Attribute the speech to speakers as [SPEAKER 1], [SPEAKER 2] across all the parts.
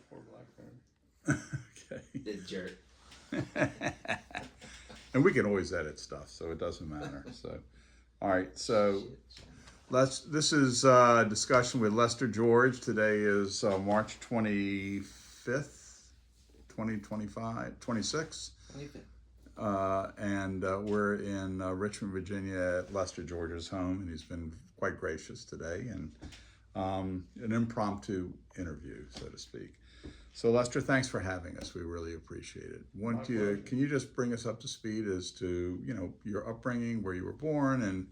[SPEAKER 1] poor Blackburn.
[SPEAKER 2] Okay.
[SPEAKER 3] The jerk.
[SPEAKER 2] And we can always edit stuff, so it doesn't matter. So, all right. So this is discussion with Lester George. Today is March 25th, 2025, 26.
[SPEAKER 3] 25th.
[SPEAKER 2] And we're in Richmond, Virginia, at Lester George's home, and he's been quite gracious today, and an impromptu interview, so to speak. So Lester, thanks for having us. We really appreciate it. Can you just bring us up to speed as to your upbringing, where you were born, and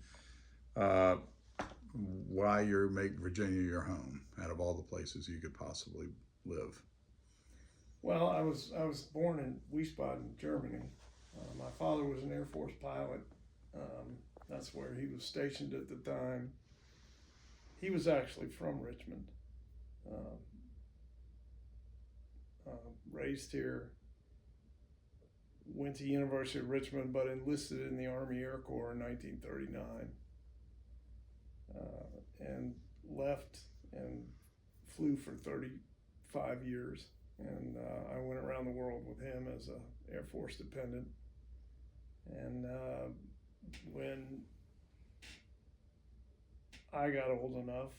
[SPEAKER 2] why you make Virginia your home out of all the places you could possibly live?
[SPEAKER 1] Well, I was born in Wiesbaden, Germany. My father was an Air Force pilot. That's where he was stationed at the time. He was actually from Richmond. Raised here, went to University of Richmond, but enlisted in the Army Air Corps in 1939, and left and flew for 35 years. And I went around the world with him as a Air Force dependent. And when I got old enough,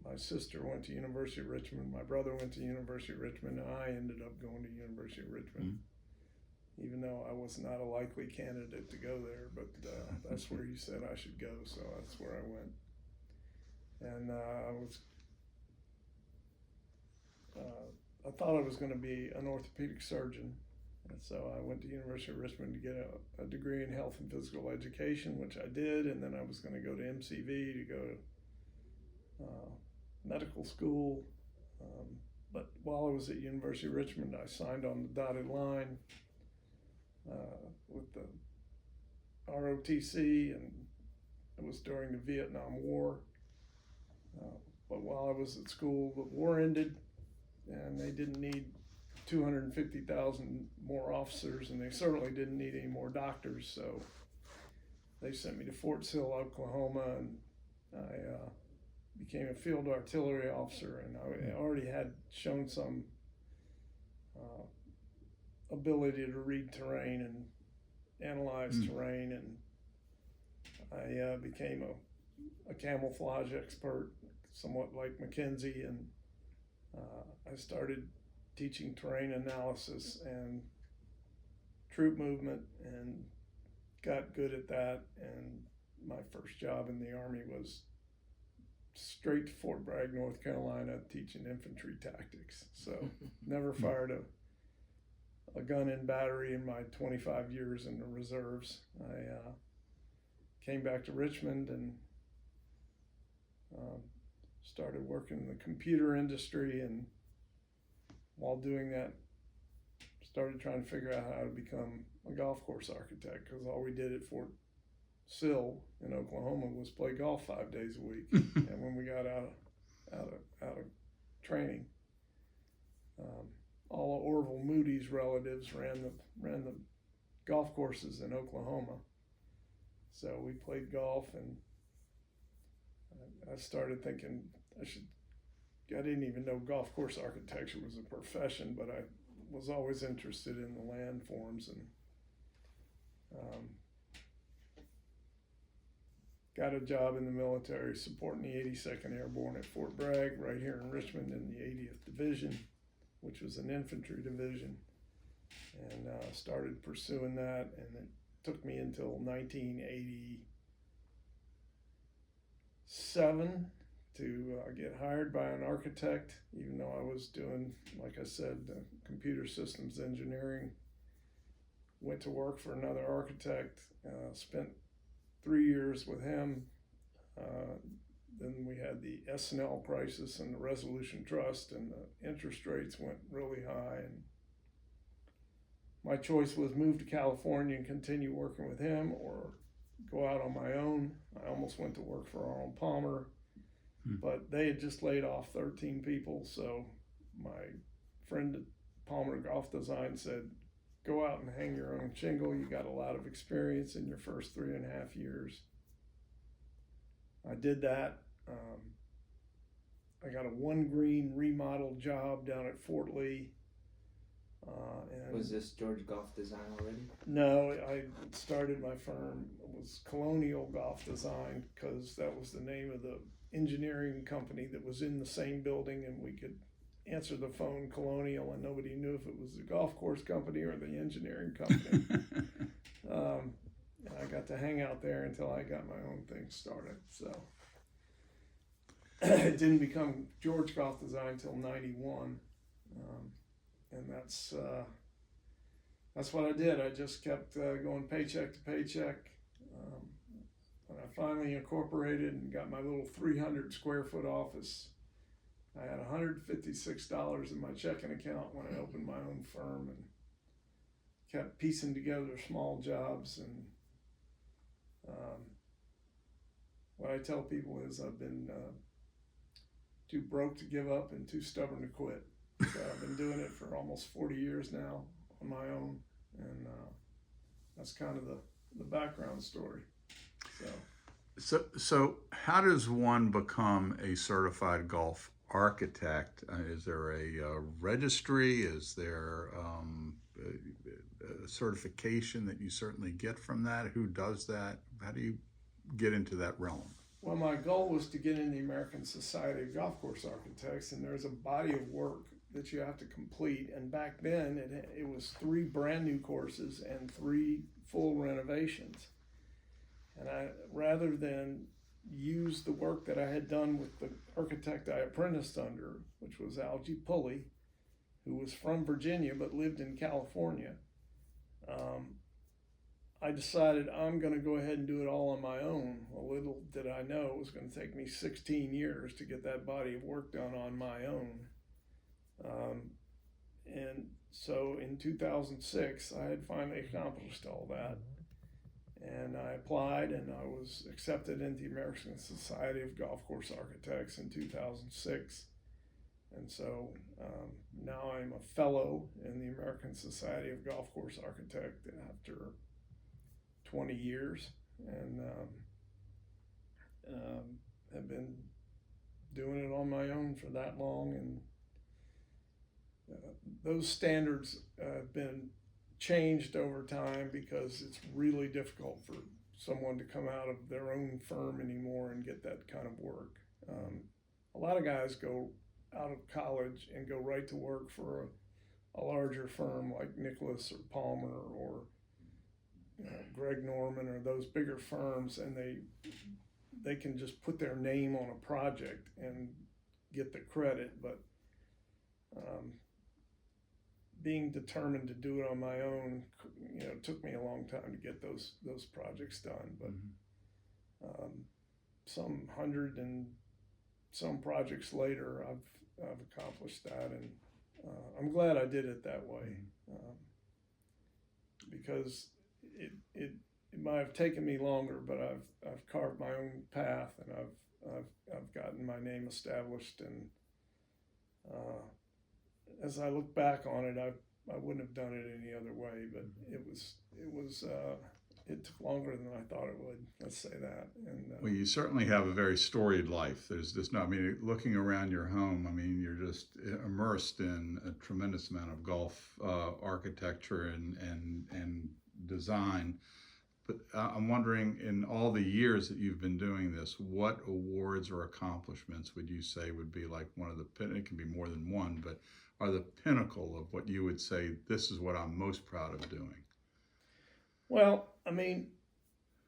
[SPEAKER 1] my sister went to University of Richmond, my brother went to University of Richmond, and I ended up going to University of Richmond, even though I was not a likely candidate to go there, but that's where he said I should go, so that's where I went. And I thought I was going to be an orthopedic surgeon, and so I went to University of Richmond to get a degree in health and physical education, which I did, and then I was going to go to MCV to go to medical school, but while I was at University of Richmond, I signed on the dotted line with the ROTC, and it was during the Vietnam War. But while I was at school, the war ended, and they didn't need 250,000 more officers, and they certainly didn't need any more doctors, so they sent me to Fort Sill, Oklahoma, and I became a field artillery officer, and I already had shown some ability to read terrain and analyze terrain, and I became a camouflage expert, somewhat like Mackenzie, and I started teaching terrain analysis and troop movement and got good at that. And my first job in the Army was straight to Fort Bragg, North Carolina, teaching infantry tactics. So never fired a gun in battery in my 25 years in the reserves. I came back to Richmond and started working in the computer industry, and while doing that, started trying to figure out how to become a golf course architect, because all we did at Fort Sill in Oklahoma was play golf 5 days a week. And when we got out of training, all of Orville Moody's relatives ran the golf courses in Oklahoma. So we played golf, and I started thinking I didn't even know golf course architecture was a profession, but I was always interested in the landforms, and got a job in the military supporting the 82nd Airborne at Fort Bragg right here in Richmond in the 80th Division, which was an infantry division, and started pursuing that, and it took me until 1987 to get hired by an architect, even though I was doing, like I said, computer systems engineering. Went to work for another architect, spent 3 years with him. Then we had the S&L crisis and the Resolution Trust, and the interest rates went really high. And my choice was move to California and continue working with him, or go out on my own. I almost went to work for Arnold Palmer, but they had just laid off 13 people. So my friend at Palmer Golf Design said, go out and hang your own shingle. You got a lot of experience in your first 3.5 years. I did that. I got a one green remodel job down at Fort Lee. And
[SPEAKER 3] Was this George Golf Design already?
[SPEAKER 1] no, I started my firm. It was Colonial Golf Design because that was the name of the engineering company that was in the same building, and we could answer the phone Colonial, and nobody knew if it was the golf course company or the engineering company. And I got to hang out there until I got my own thing started. So it didn't become George Golf Design until '91, and that's what I did. I just kept going paycheck to paycheck. When I finally incorporated and got my little 300 square foot office, I had $156 in my checking account when I opened my own firm, and kept piecing together small jobs. And what I tell people is I've been too broke to give up and too stubborn to quit. So I've been doing it for almost 40 years now on my own, and that's kind of the background story.
[SPEAKER 2] So how does one become a certified golf architect? Is there a registry? Is there a certification that you certainly get from that? Who does that? How do you get into that realm?
[SPEAKER 1] Well, my goal was to get in the American Society of Golf Course Architects, and there's a body of work that you have to complete. And back then, it was 3 brand new courses and 3 full renovations. And rather than use the work that I had done with the architect I apprenticed under, which was Algie Pulley, who was from Virginia but lived in California, I decided I'm going to go ahead and do it all on my own. Well, little did I know it was going to take me 16 years to get that body of work done on my own. And so in 2006, I had finally accomplished all that. And I applied, and I was accepted into the American Society of Golf Course Architects in 2006. And so now I'm a fellow in the American Society of Golf Course Architects after 20 years, and have been doing it on my own for that long. And those standards have been changed over time because it's really difficult for someone to come out of their own firm anymore and get that kind of work. A lot of guys go out of college and go right to work for a larger firm like Nicholas or Palmer or Greg Norman or those bigger firms, and they can just put their name on a project and get the credit. But being determined to do it on my own, took me a long time to get those projects done. But some 100 and some projects later, I've accomplished that, and I'm glad I did it that way, because it might have taken me longer, but I've carved my own path, and I've gotten my name established. And as I look back on it, I wouldn't have done it any other way, but it took longer than I thought it would. Let's say that. And
[SPEAKER 2] well, you certainly have a very storied life. There's just no, I mean, looking around your home, I mean, you're just immersed in a tremendous amount of golf architecture and design. But I'm wondering, in all the years that you've been doing this, what awards or accomplishments would you say would be like one of the, it can be more than one, but are the pinnacle of what you would say, this is what I'm most proud of doing?
[SPEAKER 1] Well, I mean,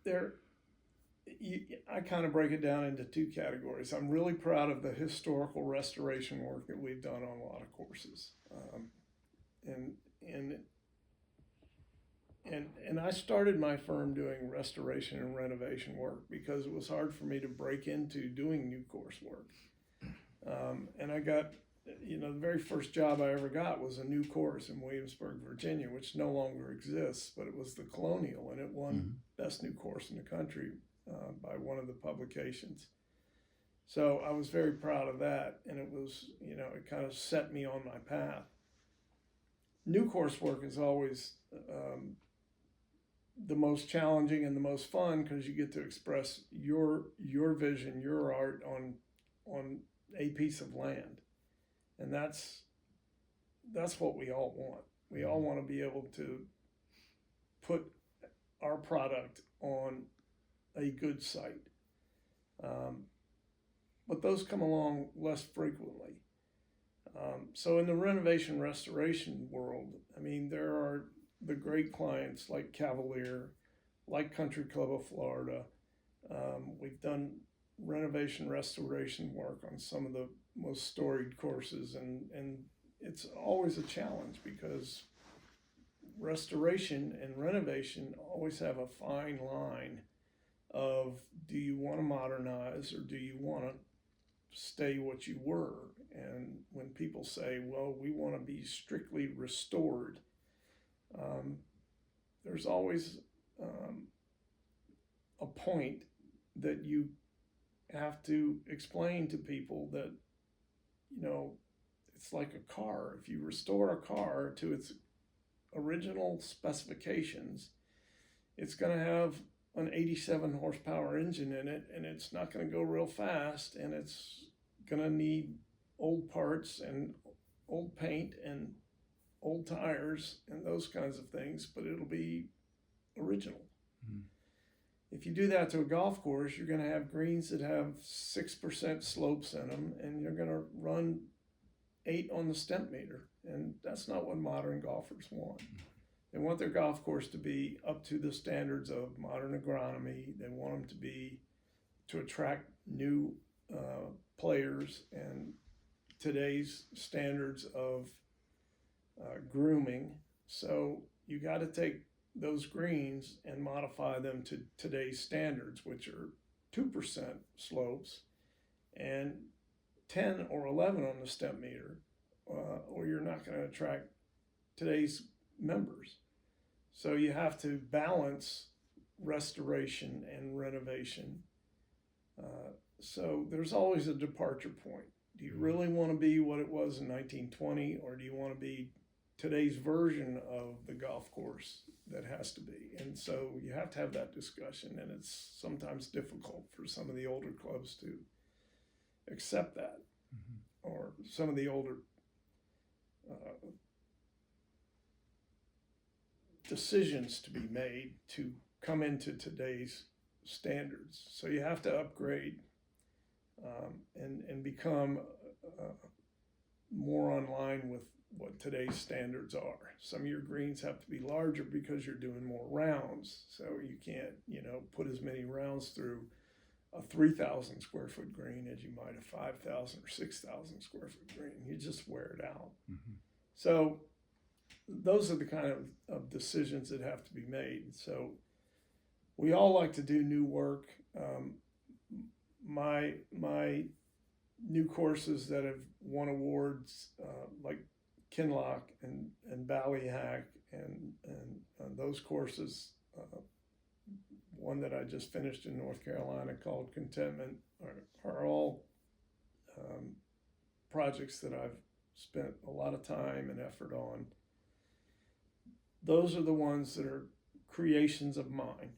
[SPEAKER 1] I kind of break it down into 2 categories. I'm really proud of the historical restoration work that we've done on a lot of courses, and I started my firm doing restoration and renovation work because it was hard for me to break into doing new course work. And I got, the very first job I ever got was a new course in Williamsburg, Virginia, which no longer exists, but it was the Colonial, and it won best new course in the country by one of the publications. So I was very proud of that, and it was, it kind of set me on my path. New course work is always the most challenging and the most fun because you get to express your vision, your art on a piece of land, and that's what we all want. We all want to be able to put our product on a good site, but those come along less frequently. So in the renovation restoration world, I mean, there are the great clients like Cavalier, like Country Club of Florida. We've done renovation restoration work on some of the most storied courses, and it's always a challenge because restoration and renovation always have a fine line of, do you want to modernize or do you want to stay what you were? And when people say, well, we want to be strictly restored, there's always a point that you have to explain to people that, you know, it's like a car. If you restore a car to its original specifications, it's going to have an 87 horsepower engine in it, and it's not going to go real fast, and it's going to need old parts and old paint and old tires and those kinds of things, but it'll be original. Mm. If you do that to a golf course, you're going to have greens that have 6% slopes in them, and you're going to run 8 on the stemp meter, and that's not what modern golfers want. They want their golf course to be up to the standards of modern agronomy. They want them to attract new players and today's standards of grooming. So you got to take those greens and modify them to today's standards, which are 2% slopes and 10 or 11 on the stemp meter, or you're not going to attract today's members. So you have to balance restoration and renovation. So there's always a departure point. Do you really want to be what it was in 1920, or do you want to be today's version of the golf course that has to be? And so you have to have that discussion, and it's sometimes difficult for some of the older clubs to accept that, or some of the older decisions to be made to come into today's standards. So you have to upgrade and become more online with what today's standards are. Some of your greens have to be larger because you're doing more rounds. So you can't, put as many rounds through a 3,000 square foot green as you might a 5,000 or 6,000 square foot green. You just wear it out. Mm-hmm. So those are the kind of decisions that have to be made. So we all like to do new work. My new courses that have won awards, like Kinloch and Ballyhack and those courses, one that I just finished in North Carolina called Contentment, are all projects that I've spent a lot of time and effort on. Those are the ones that are creations of mine,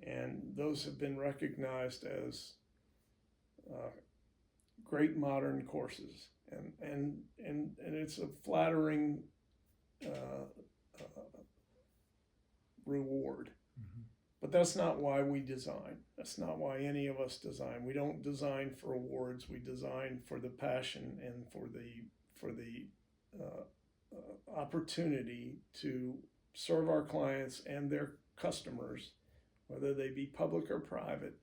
[SPEAKER 1] and those have been recognized as great modern courses, and it's a flattering reward. Mm-hmm. But that's not why we design. That's not why any of us design. We don't design for awards. We design for the passion and for the opportunity to serve our clients and their customers, whether they be public or private,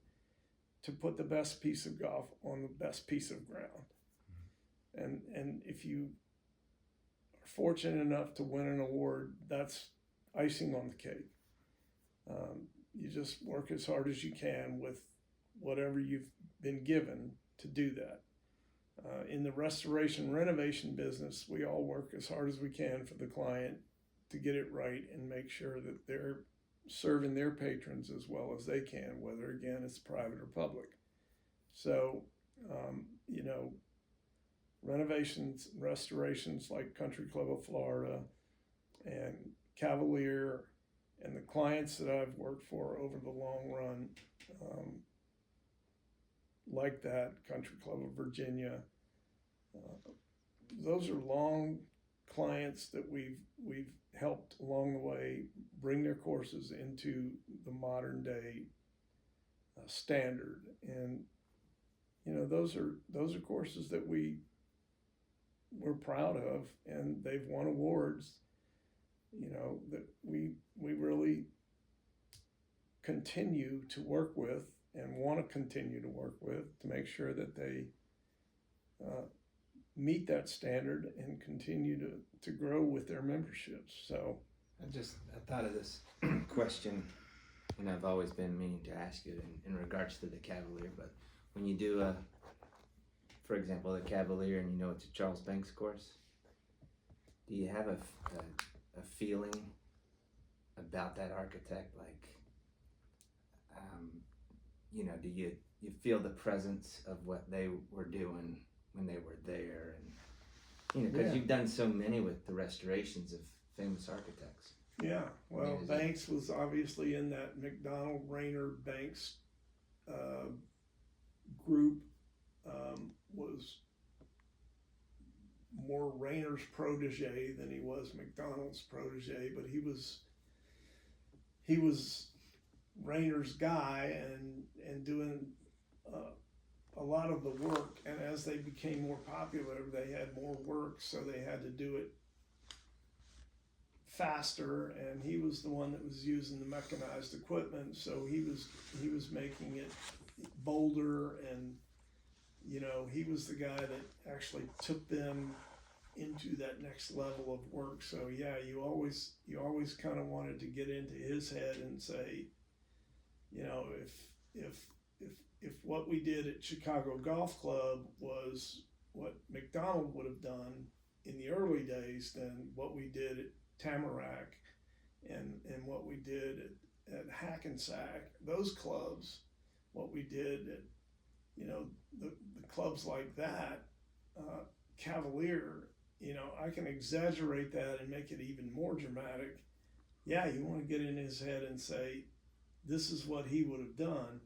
[SPEAKER 1] to put the best piece of golf on the best piece of ground. And if you are fortunate enough to win an award, that's icing on the cake. You just work as hard as you can with whatever you've been given to do that. In the restoration renovation business, we all work as hard as we can for the client to get it right and make sure that they're serving their patrons as well as they can, whether, again, it's private or public. So, renovations, restorations like Country Club of Florida and Cavalier and the clients that I've worked for over the long run, like that, Country Club of Virginia, those are long clients that we've helped along the way bring their courses into the modern day standard, and those are courses that we're proud of, and they've won awards. That we really continue to work with and want to continue to work with to make sure that they meet that standard and continue to grow with their memberships. So
[SPEAKER 3] I thought of this question, and I've always been meaning to ask you in regards to the Cavalier, but when you do for example, the Cavalier, and it's a Charles Banks course, do you have a feeling about that architect? Like, do you feel the presence of what they were doing when they were there? And, because you've done so many with the restorations of famous architects.
[SPEAKER 1] Yeah, well, Banks was obviously in that McDonald Rayner Banks group. Was more Rayner's protege than he was McDonald's protege, but he was Rayner's guy and doing a lot of the work. And as they became more popular, they had more work, so they had to do it faster. And he was the one that was using the mechanized equipment, so he was making it bolder, and he was the guy that actually took them into that next level of work. So yeah, you always kind of wanted to get into his head and say, if what we did at Chicago Golf Club was what McDonald would have done in the early days, then what we did at Tamarack and what we did at Hackensack, those clubs, what we did at the clubs like that, Cavalier, I can exaggerate that and make it even more dramatic. Yeah, you want to get in his head and say, this is what he would have done.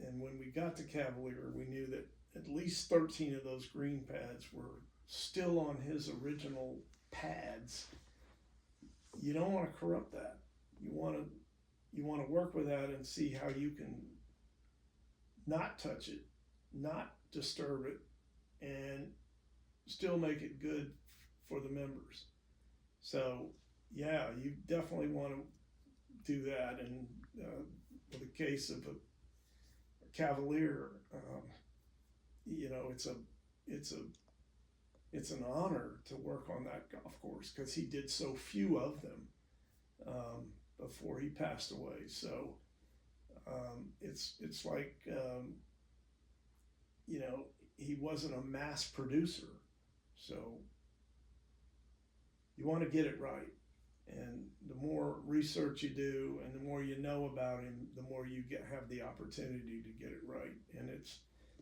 [SPEAKER 1] And when we got to Cavalier, we knew that at least 13 of those green pads were still on his original pads. You don't want to corrupt that. You want to work with that and see how you can not touch it, not disturb it, and still make it good for the members. So yeah, you definitely want to do that. And for the case of a Cavalier, it's an honor to work on that golf course because he did so few of them before he passed away. So it's like he wasn't a mass producer, so you want to get it right. And the more research you do and the more you know about him, the more you have the opportunity to get it right. And it's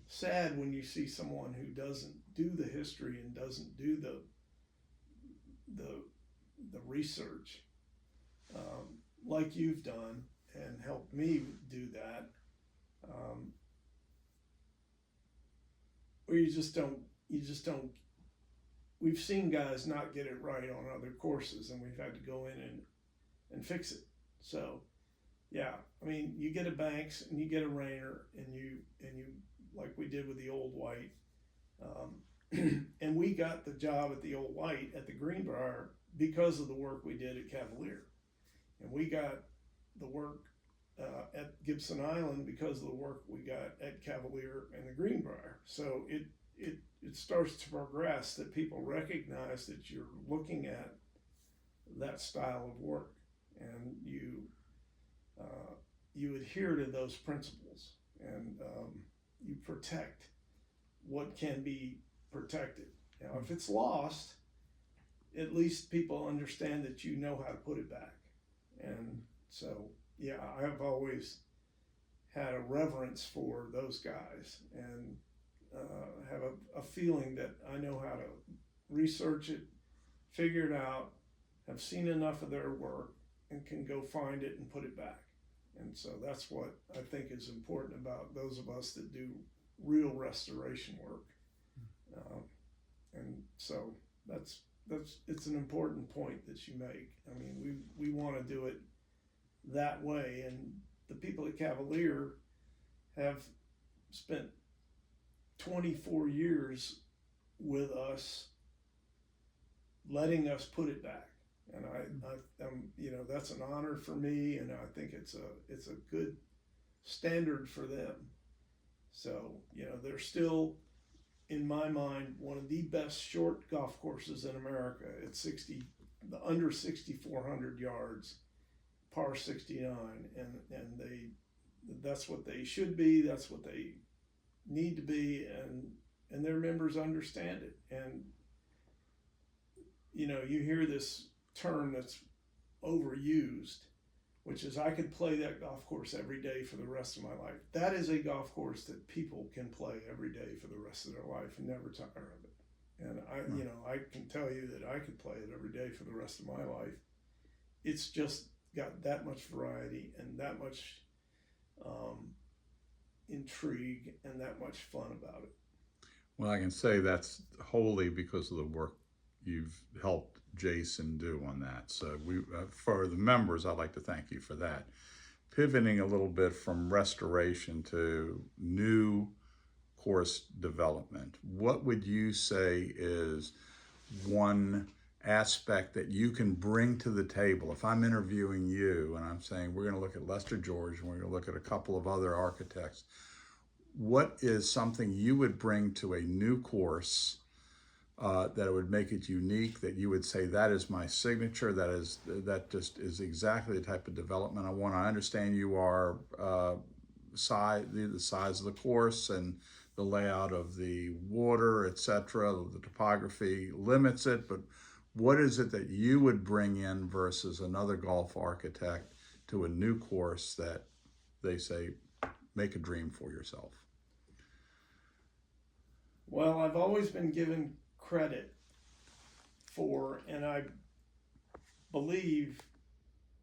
[SPEAKER 1] sad when you see someone who doesn't do the history and doesn't do the research like you've done and helped me do that, or you just don't. We've seen guys not get it right on other courses, and we've had to go in and fix it. So, yeah, I mean, you get a Banks and you get a Rayner, and you like we did with the Old White, and we got the job at the Old White at the Greenbrier because of the work we did at Cavalier, and we got the work at Gibson Island because of the work we got at Cavalier and the Greenbrier. So it starts to progress that people recognize that you're looking at that style of work, and you adhere to those principles, and you protect what can be protected. Now, if it's lost, at least people understand that you know how to put it back. And so, yeah, I've always had a reverence for those guys, and have a feeling that I know how to research it, figure it out, have seen enough of their work, and can go find it and put it back. And so that's what I think is important about those of us that do real restoration work. And so it's an important point that you make. I mean, we want to do it that way, and the people at Cavalier have spent 24 years with us, letting us put it back. And that's an honor for me, and I think it's a good standard for them. So, they're still, in my mind, one of the best short golf courses in America. It's under 6,400 yards, par 69, and that's what they should be. That's what they need to be, and their members understand it. And you hear this term that's overused, which is, I could play that golf course every day for the rest of my life. That is a golf course that people can play every day for the rest of their life and never tire of it. And I can tell you that I could play it every day for the rest of my life. It's just got that much variety and that much intrigue and that much fun about it.
[SPEAKER 2] Well, I can say that's wholly because of the work you've helped Jason do on that. So for the members, I'd like to thank you for that. Pivoting a little bit from restoration to new course development, what would you say is one aspect that you can bring to the table? If I'm interviewing you and I'm saying we're going to look at Lester George and we're going to look at a couple of other architects, what is something you would bring to a new course that would make it unique, that you would say, that is my signature, that just is exactly the type of development I want? I understand you are the size of the course and the layout of the water, etc., the topography limits it, but what is it that you would bring in versus another golf architect to a new course that they say, make a dream for yourself?
[SPEAKER 1] Well, I've always been given credit for, and I believe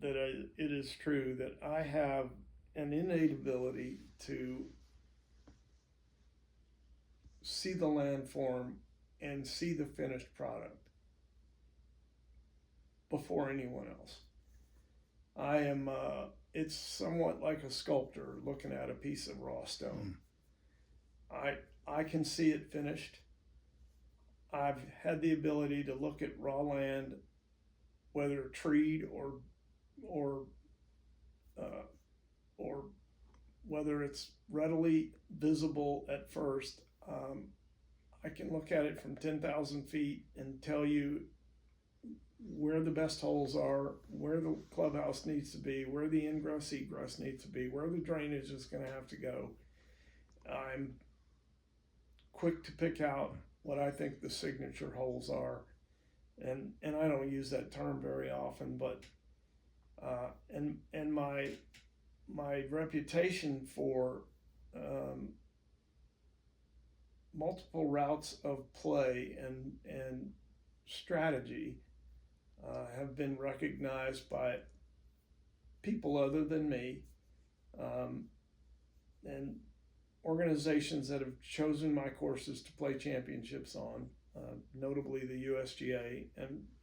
[SPEAKER 1] that it is true, that I have an innate ability to see the landform and see the finished product before anyone else. I am, it's somewhat like a sculptor looking at a piece of raw stone. I can see it finished. I've had the ability to look at raw land, whether treed or whether it's readily visible at first. I can look at it from 10,000 feet and tell you where the best holes are, where the clubhouse needs to be, where the ingress egress needs to be, where the drainage is going to have to go. I'm quick to pick out what I think the signature holes are, and I don't use that term very often, but and my reputation for multiple routes of play and strategy have been recognized by people other than me, and organizations that have chosen my courses to play championships on, notably the USGA,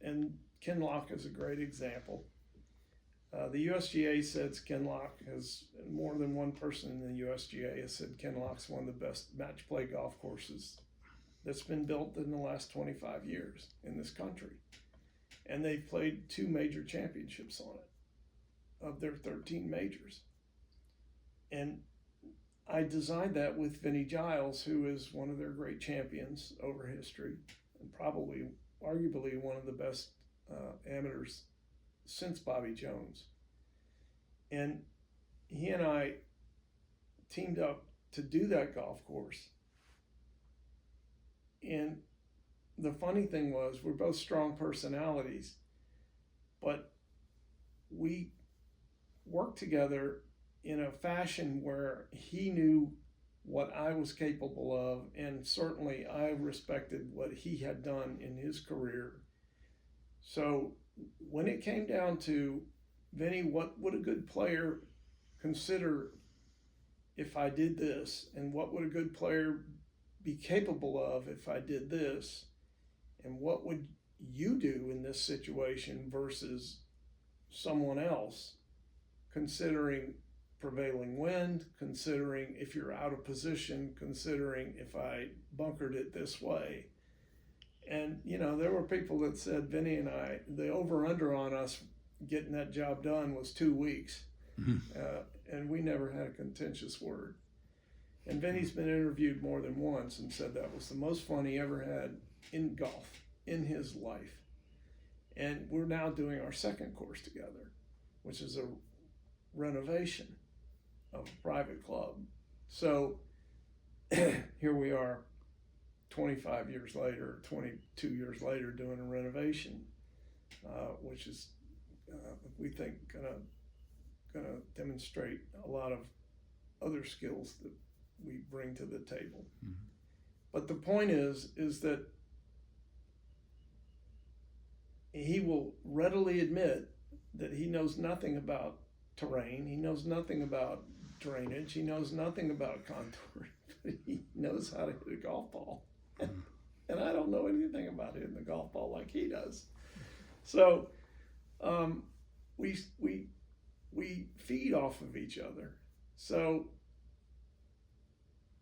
[SPEAKER 1] and Kinloch is a great example. The USGA says Kinloch has, more than one person in the USGA has said Kinloch's one of the best match play golf courses that's been built in the last 25 years in this country. And they've played 2 major championships on it of their 13 majors. And I designed that with Vinnie Giles, who is one of their great champions over history, and probably, arguably, one of the best amateurs since Bobby Jones. And he and I teamed up to do that golf course. And the funny thing was, we're both strong personalities, but we worked together in a fashion where he knew what I was capable of, and certainly I respected what he had done in his career. So when it came down to, Vinny, what would a good player consider if I did this, and what would a good player be capable of if I did this, and what would you do in this situation versus someone else, considering prevailing wind, considering if you're out of position, considering if I bunkered it this way. And, you know, there were people that said, Vinny and I, the over-under on us getting that job done was 2 weeks. And we never had a contentious word. And Vinny's been interviewed more than once and said that was the most fun he ever had in golf in his life. And we're now doing our second course together, which is a renovation of a private club. So here we are 25 years later, 22 years later, doing a renovation, which is, we think, gonna demonstrate a lot of other skills that we bring to the table. Mm-hmm. But the point is that he will readily admit that he knows nothing about terrain, he knows nothing about drainage, he knows nothing about contouring, but he knows how to hit a golf ball. And I don't know anything about hitting the golf ball like he does. So we feed off of each other. So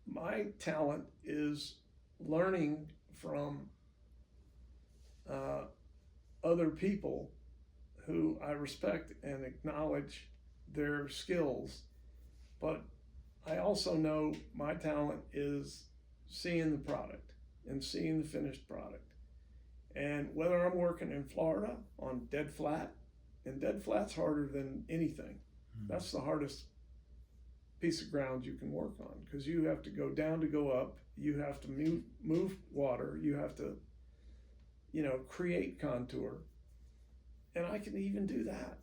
[SPEAKER 1] my talent is learning from other people who I respect and acknowledge their skills, but I also know my talent is seeing the product and seeing the finished product. And whether I'm working in Florida on dead flat, and dead flat's harder than anything. That's the hardest piece of ground you can work on, because you have to go down to go up, you have to move water, you have to, you know, create contour. And I can even do that.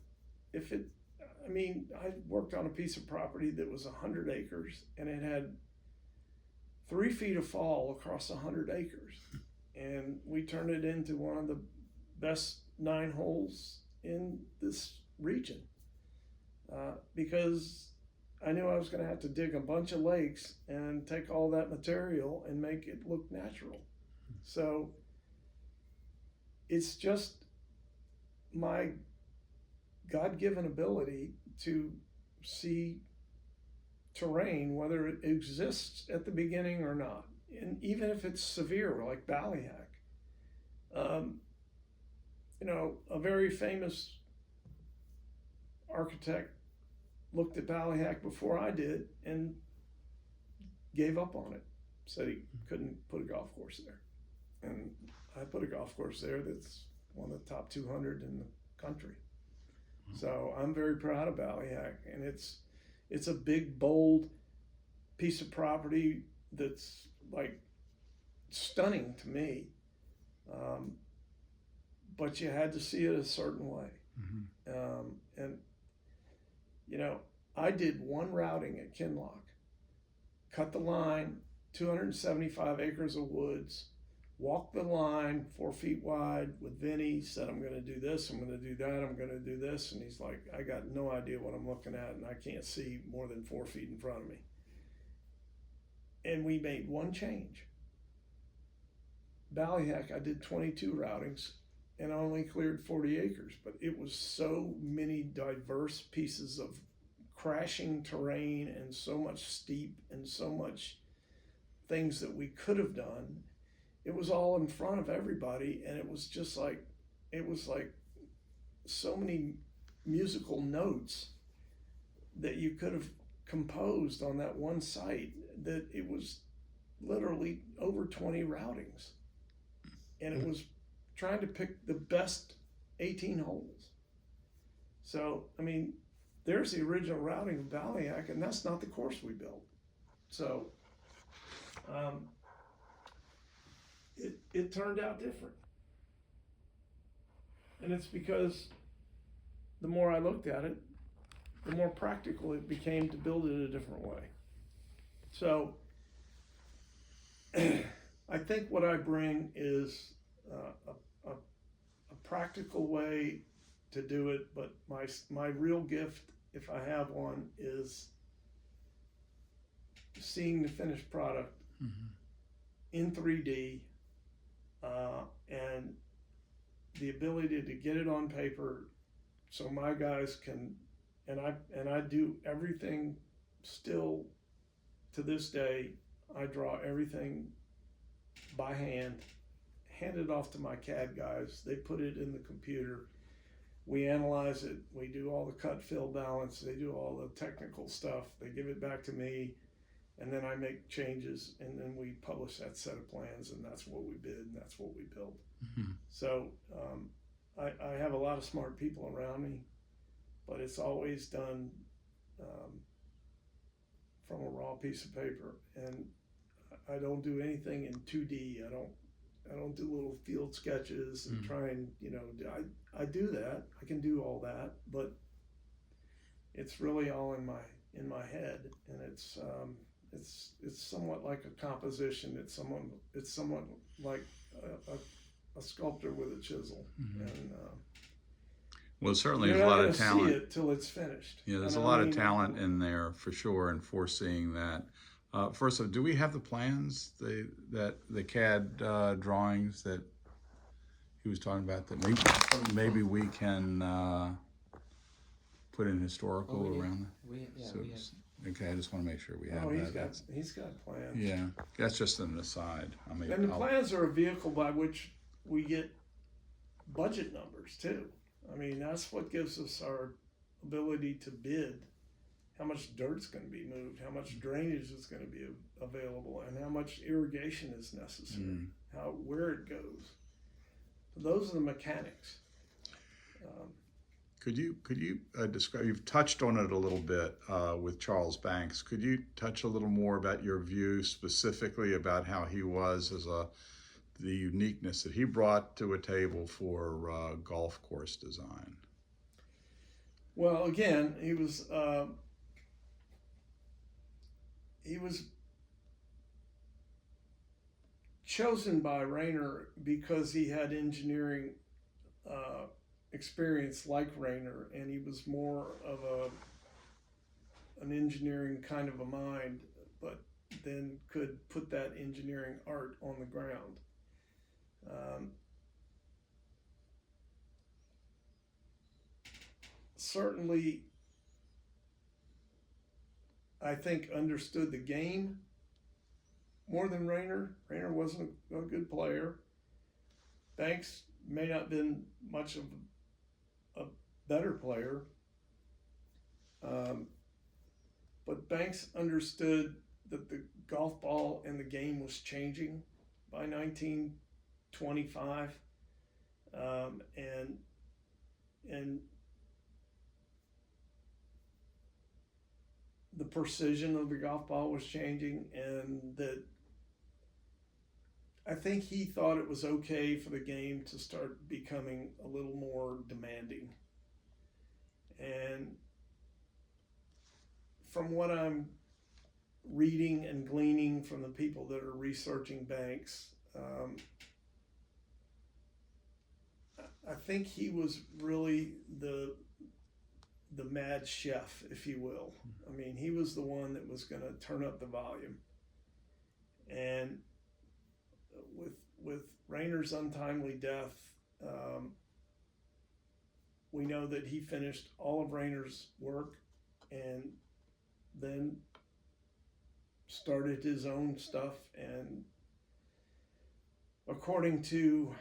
[SPEAKER 1] I worked on a piece of property that was 100 acres, and it had 3 feet of fall across 100 acres. And we turned it into one of the best 9 holes in this region, because I knew I was going to have to dig a bunch of lakes and take all that material and make it look natural. So it's just my God-given ability to see terrain, whether it exists at the beginning or not, and even if it's severe, like Ballyhack. A very famous architect looked at Ballyhack before I did and gave up on it, said he couldn't put a golf course there. And I put a golf course there that's one of the top 200 in the country. So I'm very proud of Ballyhack, and it's a big, bold piece of property that's like stunning to me. But you had to see it a certain way. And I did one routing at Kinloch, cut the line, 275 acres of woods, walked the line 4 feet wide with Vinny, said, I'm going to do this, I'm going to do that, I'm going to do this. And he's like, I got no idea what I'm looking at, and I can't see more than 4 feet in front of me. And we made one change. Ballyhack, I did 22 routings and I only cleared 40 acres, but it was so many diverse pieces of crashing terrain and so much steep and so much things that we could have done. It was all in front of everybody, and it was like so many musical notes that you could have composed on that one site, that it was literally over 20 routings. And it was trying to pick the best 18 holes. So, there's the original routing of Ballyhack, and that's not the course we built. So, it turned out different. And it's because the more I looked at it, the more practical it became to build it a different way. So I think what I bring is a practical way to do it, but my real gift, if I have one, is seeing the finished product in 3D, and the ability to get it on paper so my guys can, and I do everything still to this day. I draw everything by hand, hand it off to my CAD guys. They put it in the computer. We analyze it. We do all the cut, fill, balance. They do all the technical stuff. They give it back to me, and then I make changes, and then we publish that set of plans, and that's what we bid, and that's what we build.
[SPEAKER 2] Mm-hmm.
[SPEAKER 1] So I have a lot of smart people around me, but it's always done from a raw piece of paper, and I don't do anything in 2D. I don't do little field sketches and try and, I do that. I can do all that, but it's really all in my head, and it's somewhat like a composition. It's somewhat like a sculptor with a chisel, and
[SPEAKER 2] well, certainly
[SPEAKER 1] you're
[SPEAKER 2] there's a
[SPEAKER 1] not
[SPEAKER 2] lot
[SPEAKER 1] gonna
[SPEAKER 2] of talent.
[SPEAKER 1] see it till it's finished.
[SPEAKER 2] Yeah, there's
[SPEAKER 1] And
[SPEAKER 2] a
[SPEAKER 1] I
[SPEAKER 2] lot
[SPEAKER 1] mean,
[SPEAKER 2] of talent in there for sure, and foreseeing that. First of all, do we have the plans, the CAD drawings that he was talking about that maybe we can put in historical around that?
[SPEAKER 3] We have.
[SPEAKER 2] Okay, I just want to make sure we have that.
[SPEAKER 1] He's got plans.
[SPEAKER 2] Yeah, that's just an aside. I mean,
[SPEAKER 1] And the plans are a vehicle by which we get budget numbers too. I mean, that's what gives us our ability to bid how much dirt's going to be moved, how much drainage is going to be available, and how much irrigation is necessary, where it goes. Those are the mechanics.
[SPEAKER 2] Could you describe? You've touched on it a little bit with Charles Banks. Could you touch a little more about your view specifically about how he was as the uniqueness that he brought to a table for golf course design?
[SPEAKER 1] Well, again, he was chosen by Rayner because he had engineering experience like Rayner, and he was more of an engineering kind of a mind, but then could put that engineering art on the ground. Certainly, I think understood the game more than Rayner. Rayner wasn't a good player. Banks may not have been much of a better player, but Banks understood that the golf ball and the game was changing by 1925, and the precision of the golf ball was changing, and that I think he thought it was okay for the game to start becoming a little more demanding. And from what I'm reading and gleaning from the people that are researching Banks, I think he was really the mad chef, if you will. I mean, he was the one that was going to turn up the volume. And with Rayner's untimely death, we know that he finished all of Rayner's work and then started his own stuff. And according to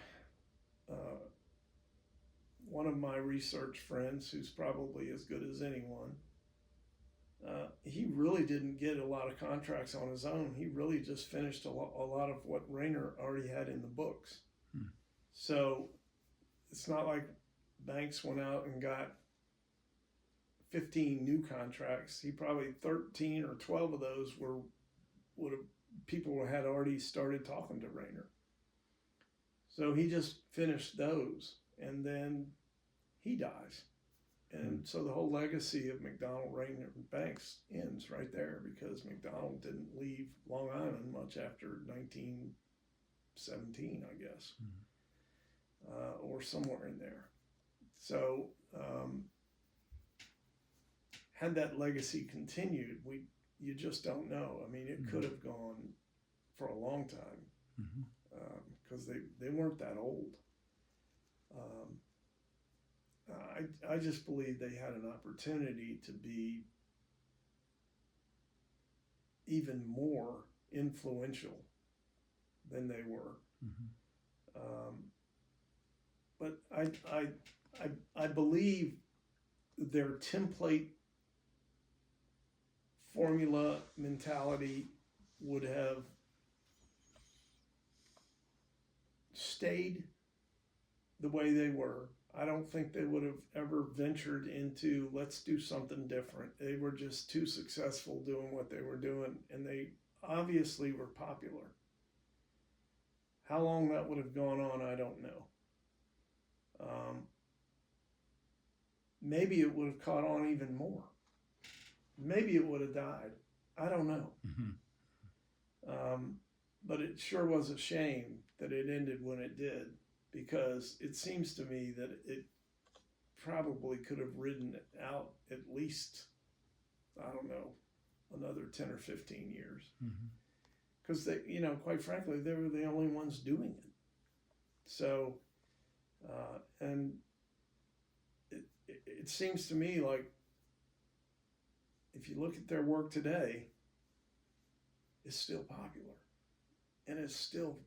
[SPEAKER 1] one of my research friends, who's probably as good as anyone, he really didn't get a lot of contracts on his own. He really just finished a lot of what Rayner already had in the books. So it's not like Banks went out and got 15 new contracts. He probably 13 or 12 of those people had already started talking to Rayner. So he just finished those, and then he dies. And so the whole legacy of McDonald, Rayner, and Banks ends right there, because McDonald didn't leave Long Island much after 1917, I guess, or somewhere in there. So had that legacy continued, you just don't know. I mean, it could have gone for a long time. because they weren't that old. I just believe they had an opportunity to be even more influential than they were. But I believe their template formula mentality would have stayed the way they were. I don't think they would have ever ventured into, let's do something different. They were just too successful doing what they were doing, and they obviously were popular. How long that would have gone on, I don't know. Maybe it would have caught on even more. Maybe it would have died. I don't know. But it sure was a shame that it ended when it did, because it seems to me that it probably could have ridden it out at least, I don't know, another 10 or 15 years. Because they, quite frankly, they were the only ones doing it. So, and it seems to me like if you look at their work today, it's still popular, and it's still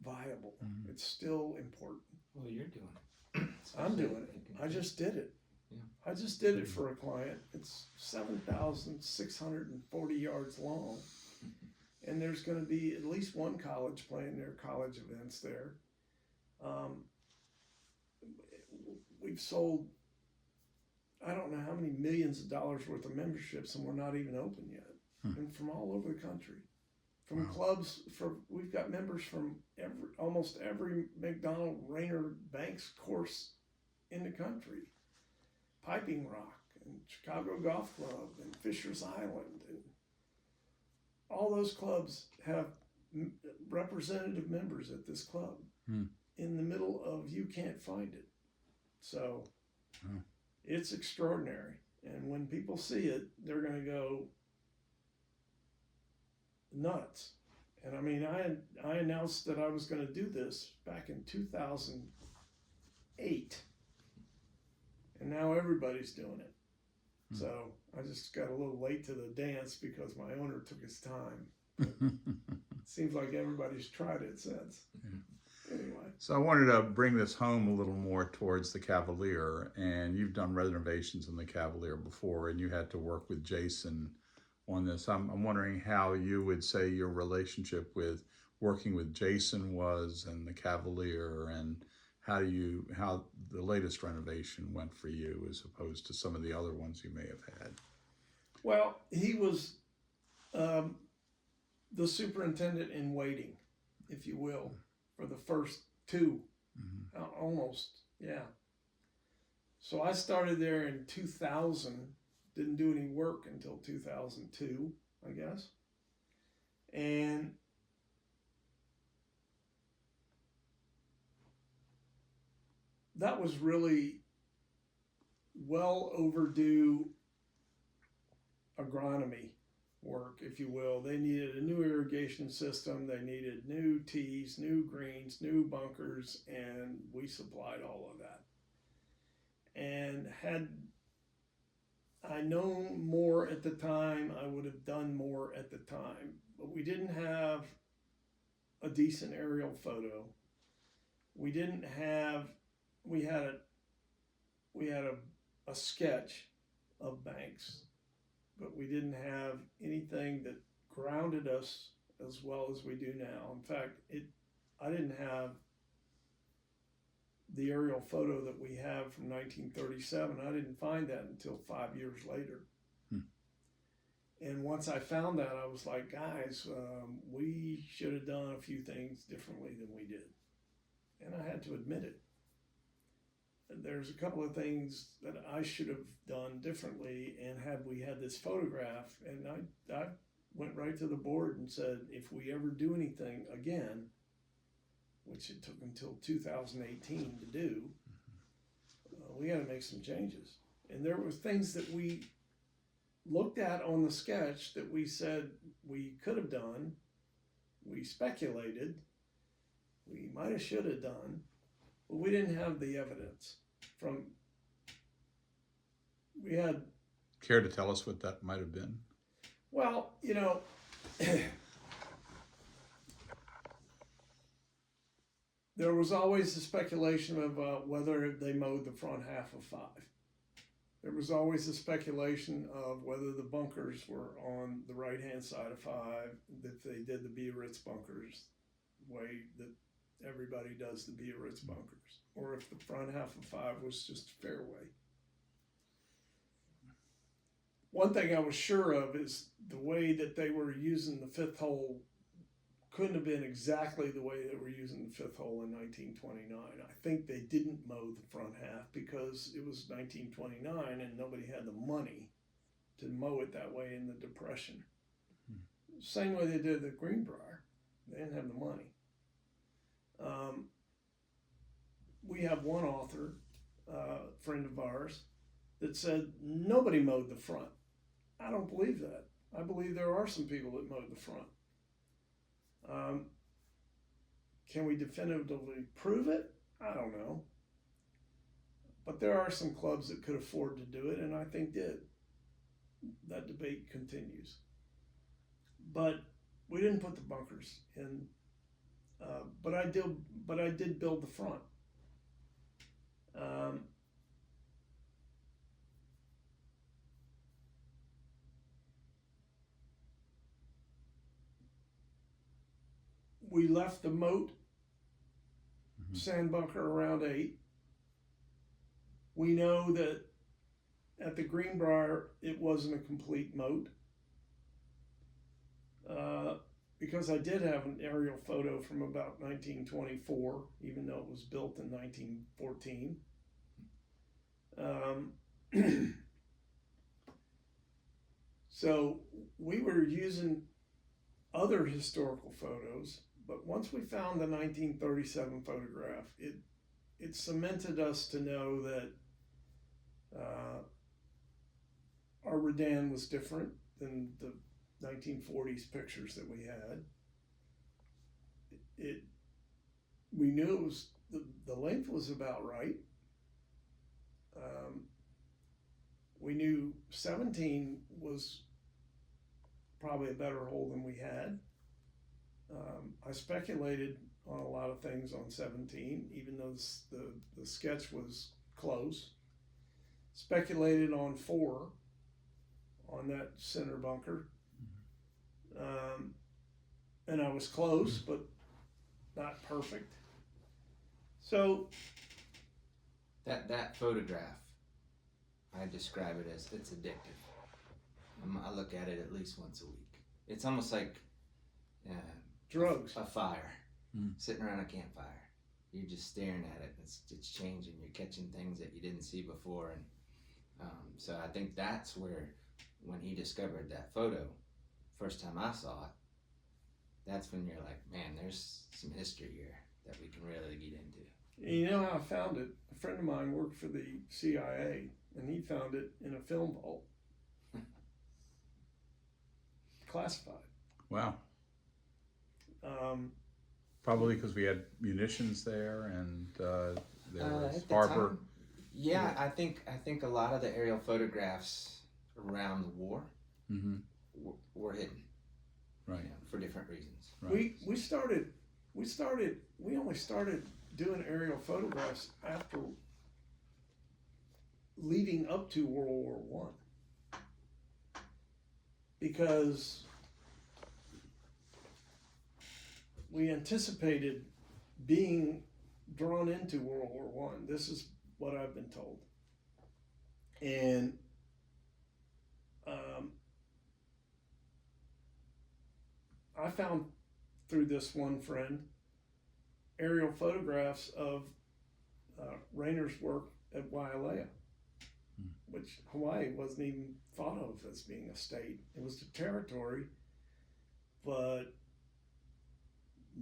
[SPEAKER 1] viable. It's still important.
[SPEAKER 3] Well, you're doing it.
[SPEAKER 1] I'm doing it. I just did it.
[SPEAKER 3] Yeah.
[SPEAKER 1] I just did it for a client. It's 7,640 yards long. And there's going to be at least one college playing their college events there. We've sold, I don't know how many millions of dollars worth of memberships, and we're not even open yet. And from all over the country. From clubs, we've got members from almost every McDonald Rainer Banks course in the country. Piping Rock and Chicago Golf Club and Fisher's Island, and all those clubs have representative members at this club in the middle of you can't find it. So it's extraordinary, and when people see it, they're going to go nuts. And I mean, I announced that I was going to do this back in 2008. And now everybody's doing it. So I just got a little late to the dance because my owner took his time. It seems like everybody's tried it since. Anyway.
[SPEAKER 2] So I wanted to bring this home a little more towards the Cavalier, and you've done renovations in the Cavalier before, and you had to work with Jason on this. I'm wondering how you would say your relationship with working with Jason was and the Cavalier, and how the latest renovation went for you as opposed to some of the other ones you may have had.
[SPEAKER 1] Well, he was the superintendent in waiting, if you will, for the first two, almost, yeah. So I started there in 2000, didn't do any work until 2002, I guess. And that was really well overdue agronomy work, if you will. They needed a new irrigation system. They needed new tees, new greens, new bunkers, and we supplied all of that. And had I known more at the time, I would have done more at the time. But we didn't have a decent aerial photo. We didn't have, we had a sketch of banks, but we didn't have anything that grounded us as well as we do now. In fact, I didn't have the aerial photo that we have from 1937. I didn't find that until 5 years later. And once I found that, I was like, guys, we should have done a few things differently than we did. And I had to admit it. There's a couple of things that I should have done differently, and had we had this photograph, and I went right to the board and said, if we ever do anything again, which it took until 2018 to do, we got to make some changes. And there were things that we looked at on the sketch that we said we could have done, we speculated, we might have should have done, but we didn't have the evidence from. We had.
[SPEAKER 2] Care to tell us what that might have been?
[SPEAKER 1] Well, you know, there was always the speculation of whether they mowed the front half of 5. There was always the speculation of whether the bunkers were on the right-hand side of 5, if they did the Biarritz bunkers the way that everybody does the Biarritz bunkers, or if the front half of 5 was just fairway. One thing I was sure of is the way that they were using the 5th hole couldn't have been exactly the way they were using the 5th hole in 1929. I think they didn't mow the front half because it was 1929 and nobody had the money to mow it that way in the Depression. Same way they did the Greenbrier. They didn't have the money. We have one author, friend of ours, that said nobody mowed the front. I don't believe that. I believe there are some people that mowed the front. Can we definitively prove it? I don't know. But there are some clubs that could afford to do it, and I think did. That debate continues. But we didn't put the bunkers in. But I did build the front. We left the moat sand bunker around 8. We know that at the Greenbrier it wasn't a complete moat because I did have an aerial photo from about 1924, even though it was built in 1914. So we were using other historical photos, but once we found the 1937 photograph, it cemented us to know that our Redan was different than the 1940s pictures that we had. We knew it was the length was about right. We knew 17 was probably a better hole than we had. I speculated on a lot of things on 17, even though the sketch was close. Speculated on 4 on that center bunker. And I was close, but not perfect. So
[SPEAKER 3] that photograph, I describe it as it's addictive. I look at it at least once a week. It's almost like
[SPEAKER 1] drugs,
[SPEAKER 3] a fire, sitting around a campfire. You're just staring at it. It's changing. You're catching things that you didn't see before, and so I think that's where, when he discovered that photo, first time I saw it, that's when you're like, man, there's some history here that we can really get into.
[SPEAKER 1] You know how I found it? A friend of mine worked for the CIA, and he found it in a film vault. Classified.
[SPEAKER 2] Wow. Probably because we had munitions there, and there was harbor.
[SPEAKER 3] Yeah, I think a lot of the aerial photographs around the war were hidden,
[SPEAKER 2] right?
[SPEAKER 3] For different reasons.
[SPEAKER 2] Right.
[SPEAKER 1] We only started doing aerial photographs after leading up to World War I, because we anticipated being drawn into World War I. This is what I've been told. And I found through this one friend aerial photographs of Rayner's work at Wailea, which Hawaii wasn't even thought of as being a state. It was a territory, but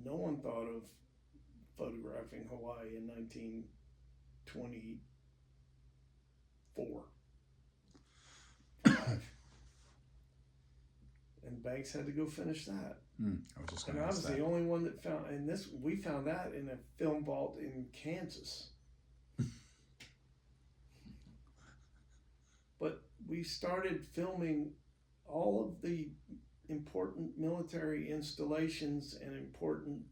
[SPEAKER 1] no one thought of photographing Hawaii in 1924. and Banks had to go finish that.
[SPEAKER 2] I was just going
[SPEAKER 1] And
[SPEAKER 2] to
[SPEAKER 1] I
[SPEAKER 2] ask
[SPEAKER 1] was
[SPEAKER 2] that.
[SPEAKER 1] the only one that found, and we found that in a film vault in Kansas. But we started filming all of the important military installations and important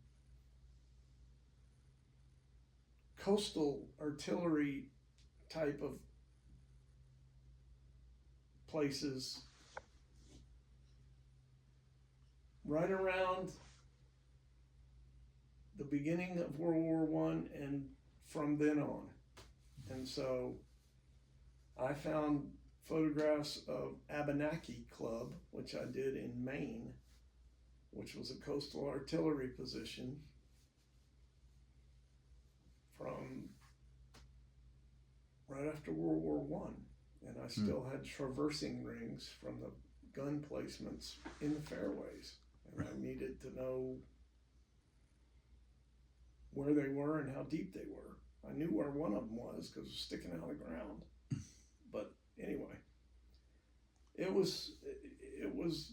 [SPEAKER 1] coastal artillery type of places right around the beginning of World War One and from then on. And so I found photographs of Abenaki Club, which I did in Maine, which was a coastal artillery position from right after World War One. And I still had traversing rings from the gun placements in the fairways. And I needed to know where they were and how deep they were. I knew where one of them was because it was sticking out of the ground. But anyway, it was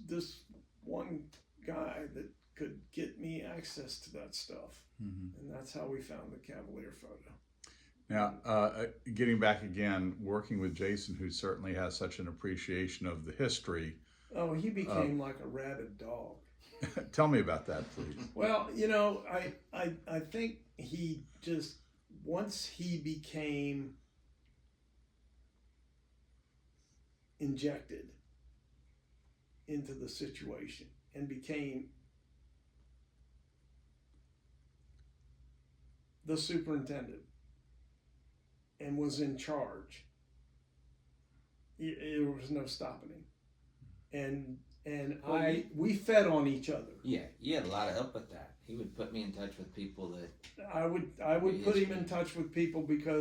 [SPEAKER 1] this one guy that could get me access to that stuff. And that's how we found the Cavalier photo.
[SPEAKER 2] Now, getting back again, working with Jason, who certainly has such an appreciation of the history.
[SPEAKER 1] Oh, he became like a rabid dog.
[SPEAKER 2] Tell me about that, please.
[SPEAKER 1] Well, you know, I think he just, once he became injected into the situation and became the superintendent and was in charge, there was no stopping him. And we fed on each other.
[SPEAKER 3] Yeah, you had a lot of help with that. He would put me in touch with people that
[SPEAKER 1] I would put him in touch with people because